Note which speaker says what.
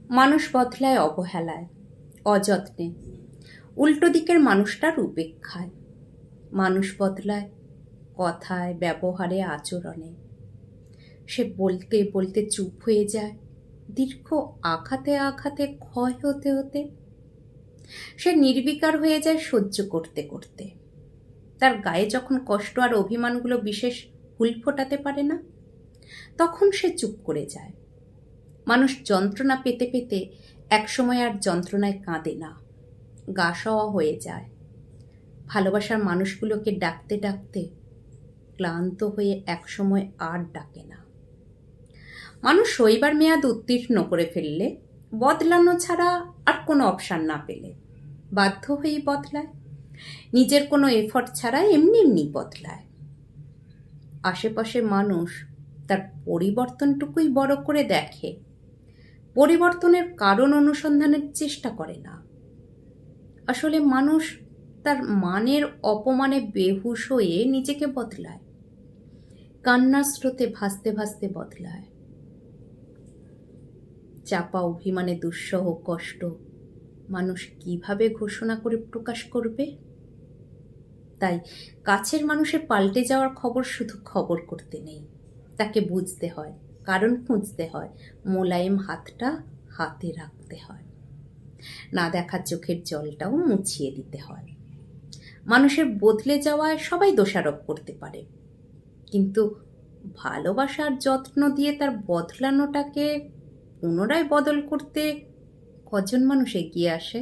Speaker 1: মানুষ বদলায় অবহেলায়, অযত্নে, উল্টো দিকের মানুষটার উপেক্ষায়। মানুষ বদলায় কথায়, ব্যবহারে, আচরণে। সে বলতে বলতে চুপ হয়ে যায়, দীর্ঘ আঘাতে আঘাতে ক্ষয় হতে হতে। সে নির্বিকার হয়ে যায় সহ্য করতে করতে। তার গায়ে যখন কষ্ট আর অভিমানগুলো বিশেষ হুল ফোটাতে পারে না, তখন সে চুপ করে যায়। মানুষ যন্ত্রণা পেতে পেতে একসময় আর যন্ত্রণায় কাঁদে না, গা সওয়া হয়ে যায়। ভালোবাসার মানুষগুলোকে ডাকতে ডাকতে ক্লান্ত হয়ে একসময় আর ডাকে না। মানুষ সইবার মেয়াদ উত্তীর্ণ করে ফেললে, বদলানো ছাড়া আর কোনো অপশান না পেলে বাধ্য হয়েই বদলায়। নিজের কোনো এফর্ট ছাড়া এমনি এমনি বদলায়। আশেপাশে মানুষ তার পরিবর্তনটুকুই বড় করে দেখে, পরিবর্তনের কারণ অনুসন্ধানের চেষ্টা করে না। আসলে মানুষ তার মানের অপমানে বেহুশ হয়ে নিজেকে বদলায়, কান্নার স্রোতে ভাসতে ভাসতে বদলায়। চাপা অভিমানে দুঃসহ কষ্ট মানুষ কিভাবে ঘোষণা করে প্রকাশ করবে? তাই কাছের মানুষের পাল্টে যাওয়ার খবর শুধু খবর করতে নেই, তাকে বুঝতে হয়, কারণ খুঁজতে হয়, মোলায়েম হাতটা হাতে রাখতে হয়, না দেখা চোখের জলটাও মুছিয়ে দিতে হয়। মানুষের বদলে যাওয়ায় সবাই দোষারোপ করতে পারে, কিন্তু ভালোবাসার যত্ন দিয়ে তার বদলানোটাকে পুনরায় বদল করতে কজন মানুষ এগিয়ে আসে?